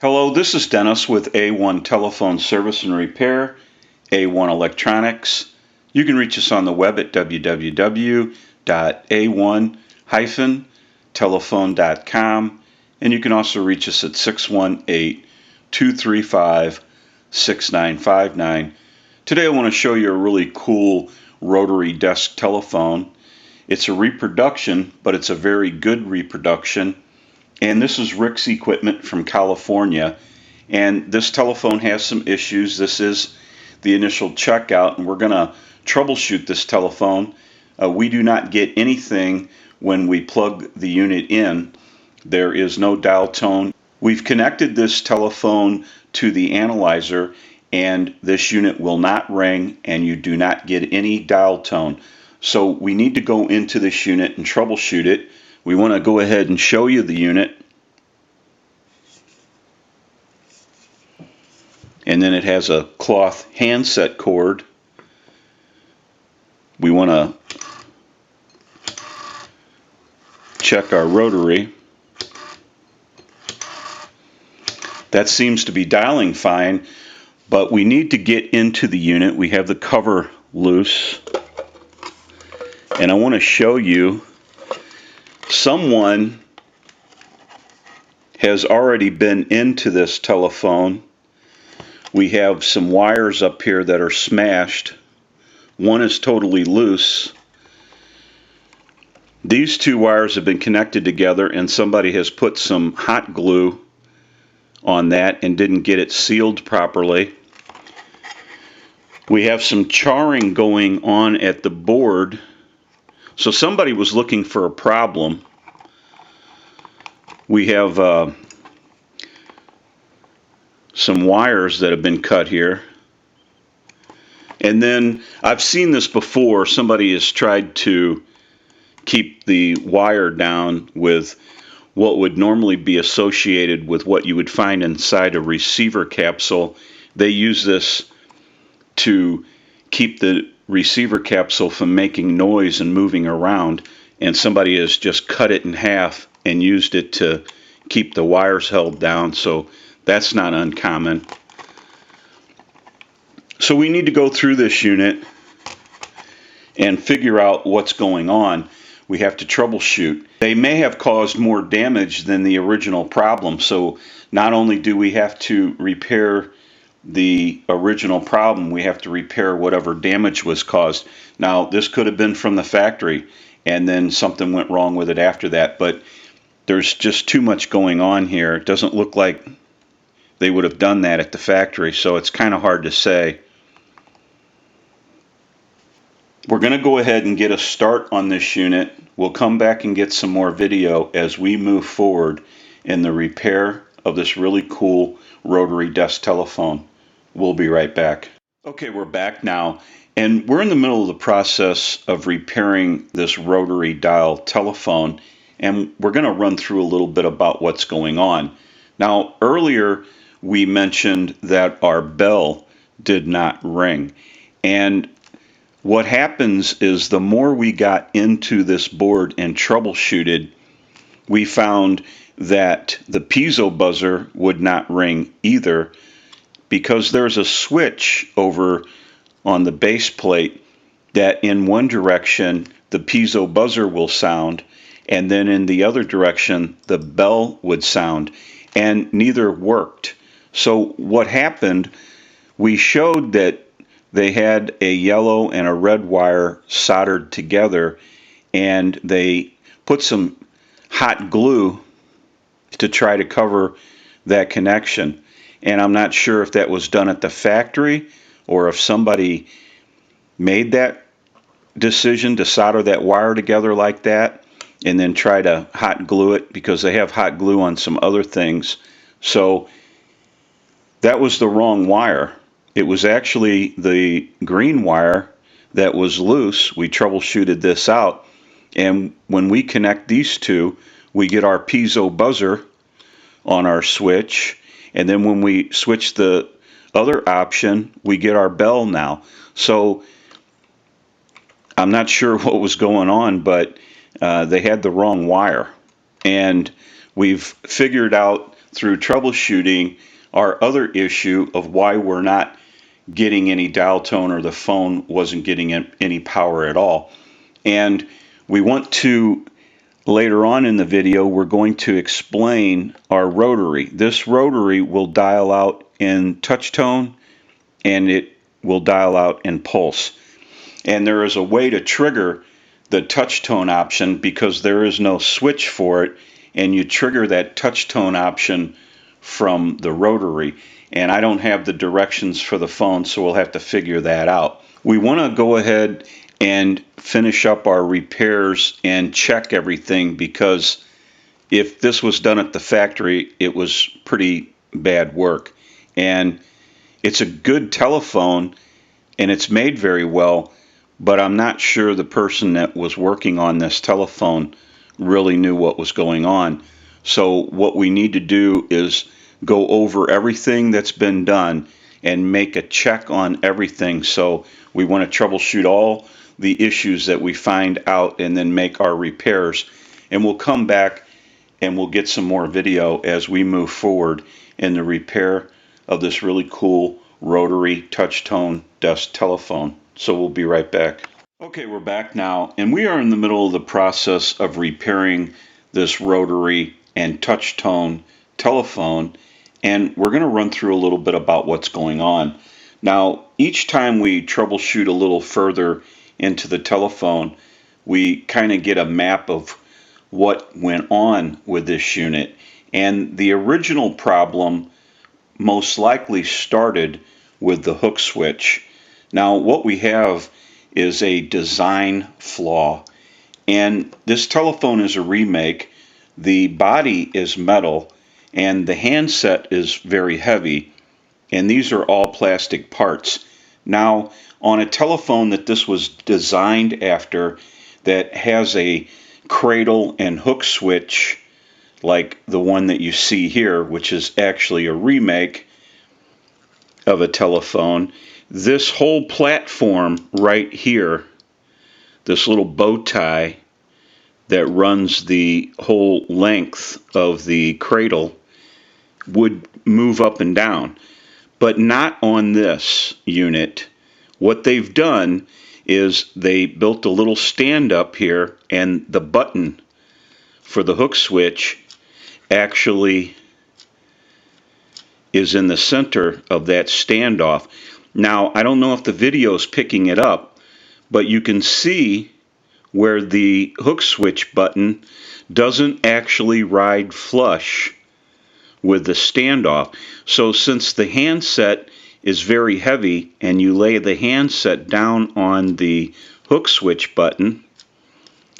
Hello, this is Dennis with A1 Telephone Service and Repair, A1 Electronics. You can reach us on the web at www.a1-telephone.com, and you can also reach us at 618-235-6959. Today I want to show you a really cool rotary desk telephone. It's a reproduction, but it's a very good reproduction. And this is Rick's equipment from California. And this telephone has some issues. This is the initial checkout, and we're going to troubleshoot this telephone. We do not get anything when we plug the unit in. There is no dial tone. We've connected this telephone to the analyzer, and this unit will not ring, and you do not get any dial tone. So we need to go into this unit and troubleshoot it. We want to go ahead and show you the unit. And then it has a cloth handset cord. We want to check our rotary. That seems to be dialing fine, but we need to get into the unit. We have the cover loose. And I want to show you, someone has already been into this telephone. We have some wires up here that are smashed. One is totally loose. These two wires have been connected together, and somebody has put some hot glue on that and didn't get it sealed properly. We have some charring going on at the board. So somebody was looking for a problem. We have some wires that have been cut here. And then I've seen this before. Somebody has tried to keep the wire down with what would normally be associated with what you would find inside a receiver capsule. They use this to keep the receiver capsule from making noise and moving around, and somebody has just cut it in half and used it to keep the wires held down, so that's not uncommon. So we need to go through this unit and figure out what's going on. We have to troubleshoot. They may have caused more damage than the original problem, so not only do we have to repair the original problem, we have to repair whatever damage was caused. Now, this could have been from the factory, and then something went wrong with it after that, but there's just too much going on here. It doesn't look like they would have done that at the factory, so it's kind of hard to say. We're going to go ahead and get a start on this unit. We'll come back and get some more video as we move forward in the repair of this really cool rotary desk telephone. We'll be right back. Okay, we're back now, and we're in the middle of the process of repairing this rotary dial telephone, and we're going to run through a little bit about what's going on. Now, earlier we mentioned that our bell did not ring, and what happens is the more we got into this board and troubleshooted, we found that the piezo buzzer would not ring either, because there's a switch over on the base plate that in one direction the piezo buzzer will sound, and then in the other direction the bell would sound, and neither worked. So what happened, we showed that they had a yellow and a red wire soldered together, and they put some hot glue to try to cover that connection. And I'm not sure if that was done at the factory or if somebody made that decision to solder that wire together like that and then try to hot glue it, because they have hot glue on some other things. So that was the wrong wire. It was actually the green wire that was loose. We troubleshooted this out, and when we connect these two, we get our piezo buzzer on our switch, and then when we switch the other option, we get our bell now. So I'm not sure what was going on, but they had the wrong wire, and we've figured out through troubleshooting our other issue of why we're not getting any dial tone or the phone wasn't getting any power at all. And we want to, later on in the video, we're going to explain our rotary. This rotary will dial out in touch tone and it will dial out in pulse. And there is a way to trigger the touch tone option because there is no switch for it, and you trigger that touch tone option from the rotary. And I don't have the directions for the phone, so we'll have to figure that out. We want to go ahead and finish up our repairs and check everything, because if this was done at the factory, it was pretty bad work. And it's a good telephone and it's made very well, but I'm not sure the person that was working on this telephone really knew what was going on. So what we need to do is go over everything that's been done and make a check on everything. So we want to troubleshoot all the issues that we find out and then make our repairs. And we'll come back and we'll get some more video as we move forward in the repair of this really cool rotary touch tone desk telephone. So we'll be right back. Okay, we're back now, and we are in the middle of the process of repairing this rotary and touch tone telephone, and we're going to run through a little bit about what's going on. Now, each time we troubleshoot a little further into the telephone, we kind of get a map of what went on with this unit. And the original problem most likely started with the hook switch. Now, what we have is a design flaw, and this telephone is a remake. The body is metal and the handset is very heavy, and these are all plastic parts. Now, on a telephone that this was designed after, that has a cradle and hook switch like the one that you see here, which is actually a remake of a telephone, this whole platform right here, this little bow tie that runs the whole length of the cradle, would move up and down, but not on this unit. What they've done is they built a little stand up here, and the button for the hook switch actually is in the center of that standoff. Now, I don't know if the video is picking it up, but you can see where the hook switch button doesn't actually ride flush with the standoff. So since the handset is very heavy and you lay the handset down on the hook switch button,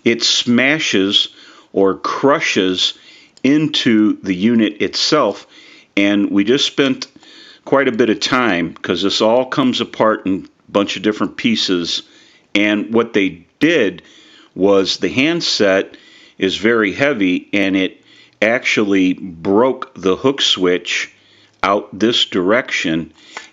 it smashes or crushes into the unit itself. And we just spent quite a bit of time, because this all comes apart in a bunch of different pieces. And what they did was, the handset is very heavy and it actually broke the hook switch out this direction,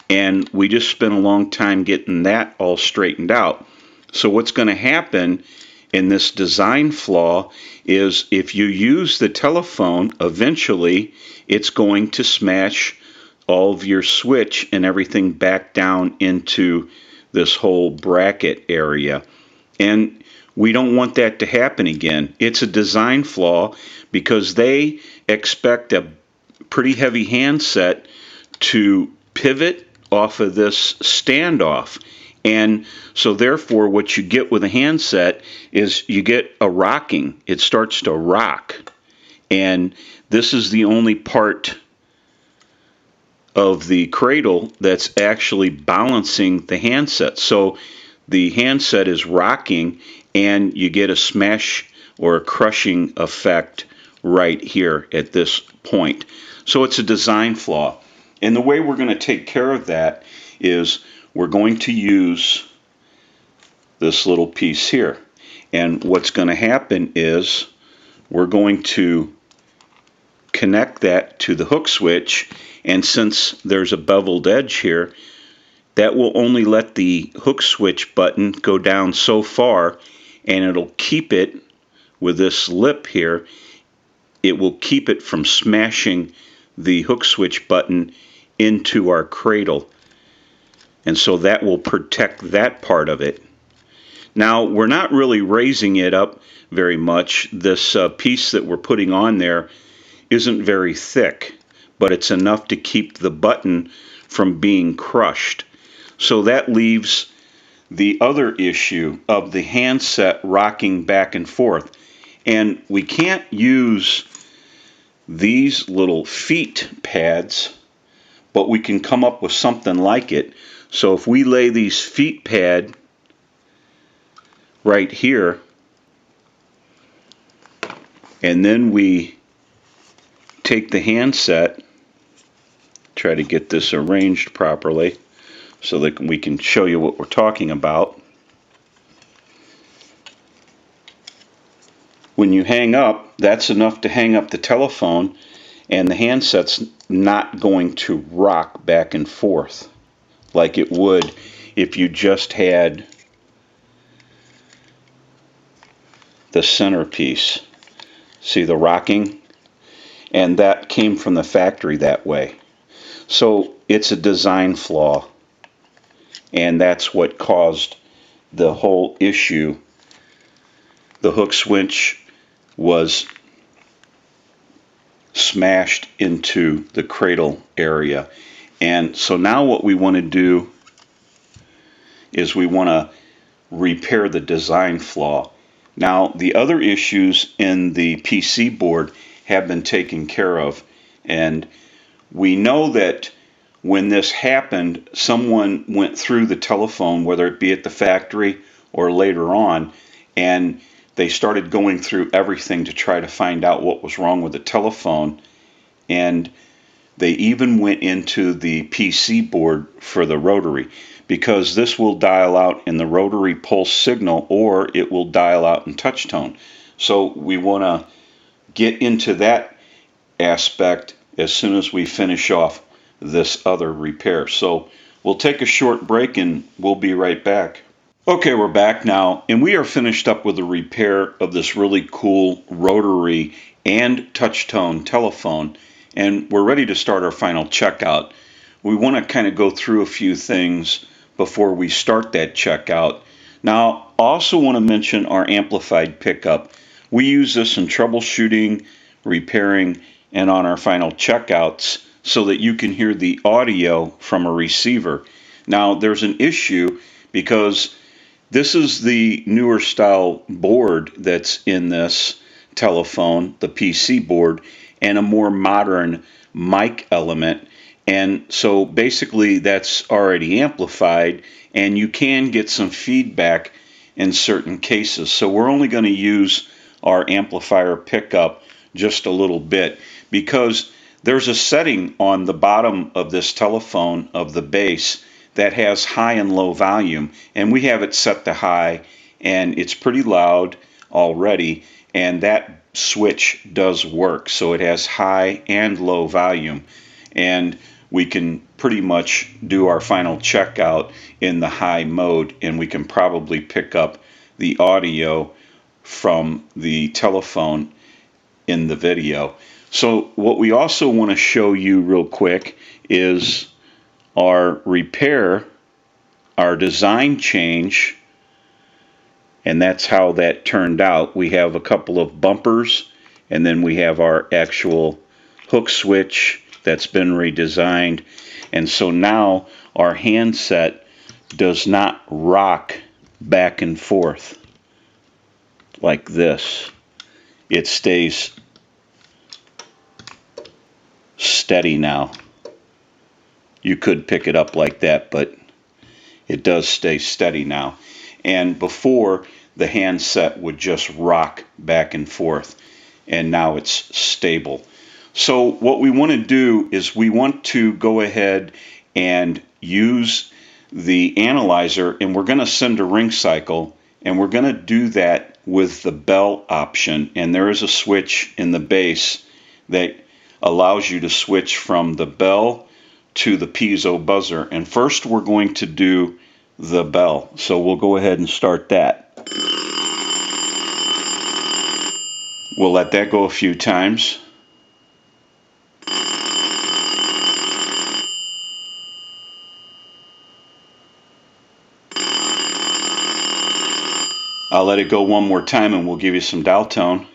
and we just spent a long time getting that all straightened out. So what's going to happen in this design flaw is, if you use the telephone, eventually it's going to smash all of your switch and everything back down into this whole bracket area. And we don't want that to happen again. It's a design flaw because they expect a pretty heavy handset to pivot off of this standoff. And so therefore what you get with a handset is you get a rocking. It starts to rock. And this is the only part of the cradle that's actually balancing the handset. So the handset is rocking and you get a smash or a crushing effect right here at this point. So it's a design flaw. And the way we're going to take care of that is we're going to use this little piece here. And what's going to happen is we're going to connect that to the hook switch, and since there's a beveled edge here, that will only let the hook switch button go down so far, and it'll keep it with this lip here. It will keep it from smashing the hook switch button into our cradle. And so that will protect that part of it. Now, we're not really raising it up very much. This piece that we're putting on there isn't very thick, but it's enough to keep the button from being crushed. So that leaves the other issue of the handset rocking back and forth. And we can't use these little feet pads, but we can come up with something like it. So if we lay these feet pad right here, and then we take the handset, try to get this arranged properly so that we can show you what we're talking about. When you hang up, that's enough to hang up the telephone, and the handset's not going to rock back and forth like it would if you just had the centerpiece. See the rocking? And that came from the factory that way. So it's a design flaw, and that's what caused the whole issue. The hook switch was smashed into the cradle area. And so now what we want to do is we want to repair the design flaw. Now, the other issues in the PC board have been taken care of, and we know that when this happened, someone went through the telephone, whether it be at the factory or later on, and they started going through everything to try to find out what was wrong with the telephone, and they even went into the PC board for the Rotary, because this will dial out in the rotary pulse signal, or it will dial out in touch tone. So we want to get into that aspect as soon as we finish off this other repair. So we'll take a short break and we'll be right back. Okay, we're back now, and we are finished up with the repair of this really cool rotary and touch tone telephone, and we're ready to start our final checkout. We want to kind of go through a few things before we start that checkout. Now, I also want to mention our amplified pickup. We use this in troubleshooting, repairing, and on our final checkouts so that you can hear the audio from a receiver. Now, there's an issue because this is the newer style board that's in this telephone, the PC board, and a more modern mic element. And so basically that's already amplified, and you can get some feedback in certain cases. So we're only going to use our amplifier pickup just a little bit, because there's a setting on the bottom of this telephone of the base that has high and low volume, and we have it set to high, and it's pretty loud already, and that switch does work. So it has high and low volume, and we can pretty much do our final checkout in the high mode, and we can probably pick up the audio from the telephone in the video. So what we also want to show you real quick is our repair, our design change, and that's how that turned out. We have a couple of bumpers, and then we have our actual hook switch that's been redesigned. And so now our handset does not rock back and forth like this. It stays steady now. You could pick it up like that, but it does stay steady now. And before, the handset would just rock back and forth, and now it's stable. So what we want to do is we want to go ahead and use the analyzer, and we're going to send a ring cycle, and we're going to do that with the bell option. And there is a switch in the base that allows you to switch from the bell to the piezo buzzer. And first we're going to do the bell. So we'll go ahead and start that. We'll let that go a few times. I'll let it go one more time and we'll give you some dial tone.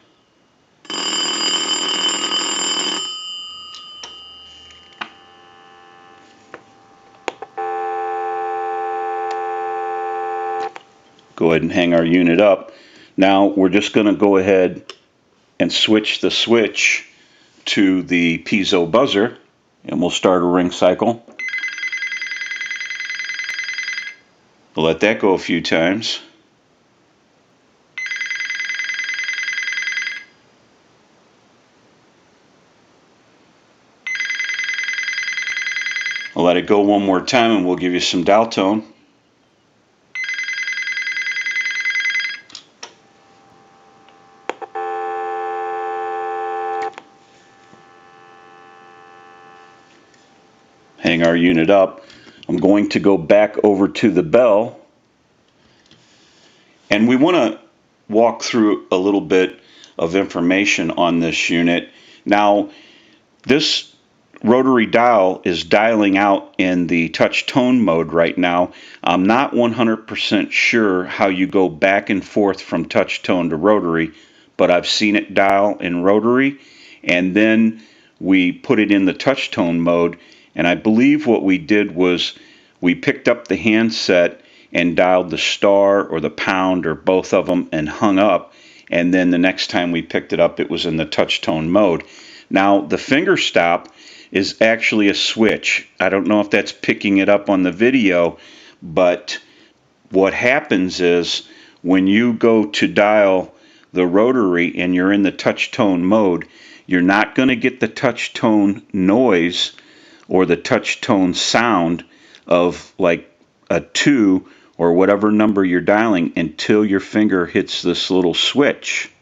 Go ahead and hang our unit up. Now we're just going to go ahead and switch the switch to the piezo buzzer, and we'll start a ring cycle. We'll let that go a few times. I'll let it go one more time and we'll give you some dial tone. Hang our unit up. I'm going to go back over to the bell, and we want to walk through a little bit of information on this unit. Now, this rotary dial is dialing out in the touch tone mode right now. I'm not 100% sure how you go back and forth from touch tone to rotary, but I've seen it dial in rotary, and then we put it in the touch tone mode. And I believe what we did was we picked up the handset and dialed the star or the pound or both of them and hung up. And then the next time we picked it up, it was in the touch tone mode. Now, the finger stop is actually a switch. I don't know if that's picking it up on the video, but what happens is when you go to dial the rotary and you're in the touch tone mode, you're not going to get the touch tone noise or the touch tone sound of like a 2 or whatever number you're dialing until your finger hits this little switch.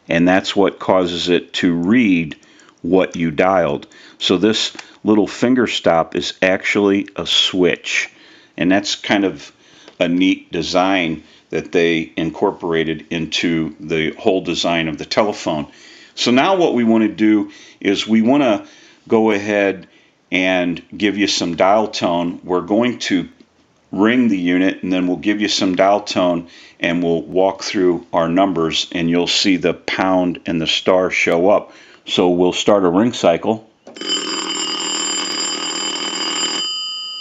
And that's what causes it to read what you dialed. So this little finger stop is actually a switch. And that's kind of a neat design that they incorporated into the whole design of the telephone. So now what we want to do is we want to go ahead and give you some dial tone. We're going to ring the unit and then we'll give you some dial tone and we'll walk through our numbers and you'll see the pound and the star show up. So we'll start a ring cycle.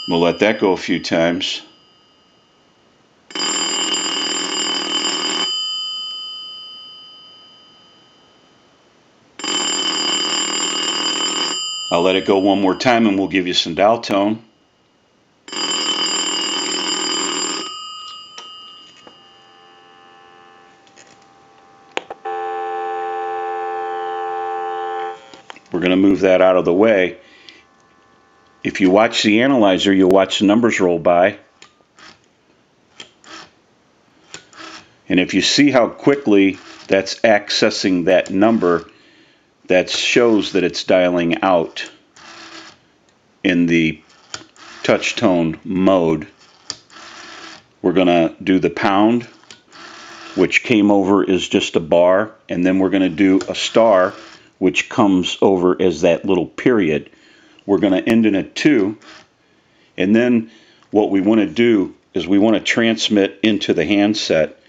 We'll let that go a few times. I'll let it go one more time and we'll give you some dial tone. We're going to move that out of the way. If you watch the analyzer, you'll watch the numbers roll by. And if you see how quickly that's accessing that number, that shows that it's dialing out in the touch tone mode. We're going to do the pound, which came over as just a bar, and then we're going to do a star, which comes over as that little period. We're going to end in a 2, and then what we want to do is we want to transmit into the handset.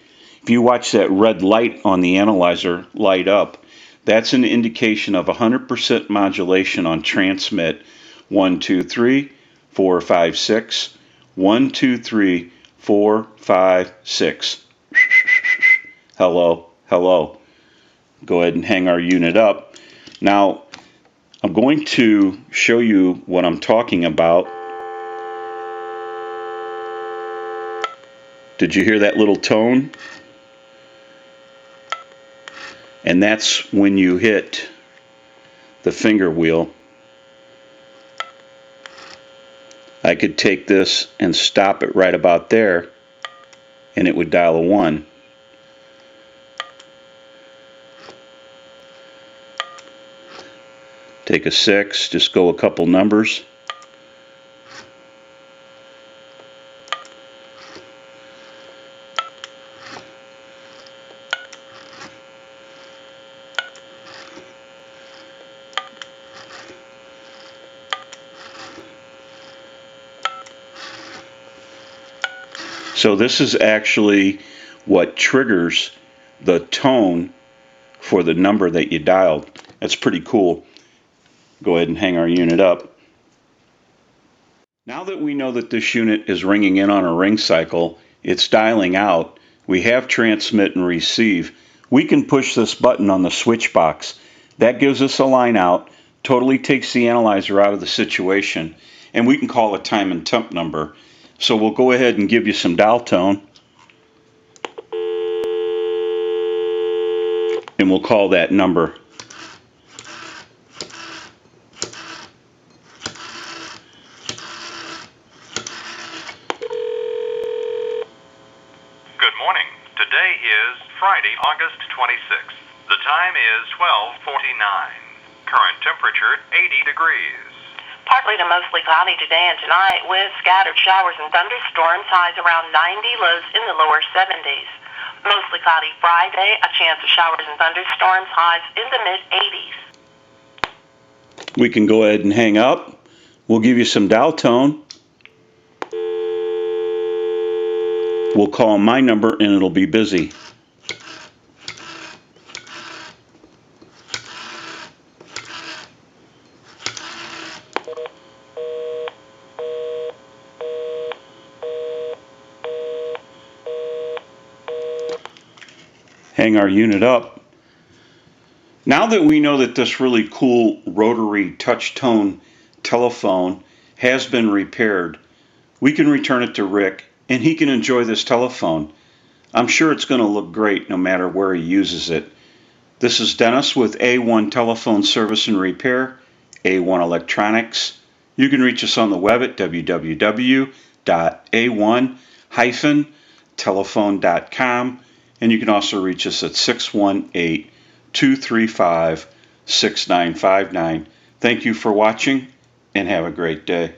If you watch that red light on the analyzer light up, that's an indication of 100% modulation on transmit. 1, 2, 3, 4, 5, 6. 1, 2, 3, 4, 5, 6. Hello, hello. Go ahead and hang our unit up. Now, I'm going to show you what I'm talking about. Did you hear that little tone? And that's when you hit the finger wheel. I could take this and stop it right about there, and it would dial a 1. Take a 6, just go a couple numbers. So this is actually what triggers the tone for the number that you dialed. That's pretty cool. Go ahead and hang our unit up. Now that we know that this unit is ringing in on a ring cycle, it's dialing out, we have transmit and receive, we can push this button on the switch box. That gives us a line out, totally takes the analyzer out of the situation, and we can call a time and temp number. So we'll go ahead and give you some dial tone, and we'll call that number. Good morning. Today is Friday, August 26th. The time is 12:49. Current temperature 80 degrees. Partly to mostly cloudy today and tonight with scattered showers and thunderstorms, highs around 90, lows in the lower 70s. Mostly cloudy Friday, a chance of showers and thunderstorms, highs in the mid-80s. We can go ahead and hang up. We'll give you some dial tone. We'll call my number and it'll be busy. Hang our unit up. Now that we know that this really cool rotary touch tone telephone has been repaired, we can return it to Rick and he can enjoy this telephone. I'm sure it's going to look great no matter where he uses it. This is Dennis with A1 Telephone Service and Repair, A1 Electronics. You can reach us on the web at www.a1-telephone.com, and you can also reach us at 618-235-6959. Thank you for watching and have a great day.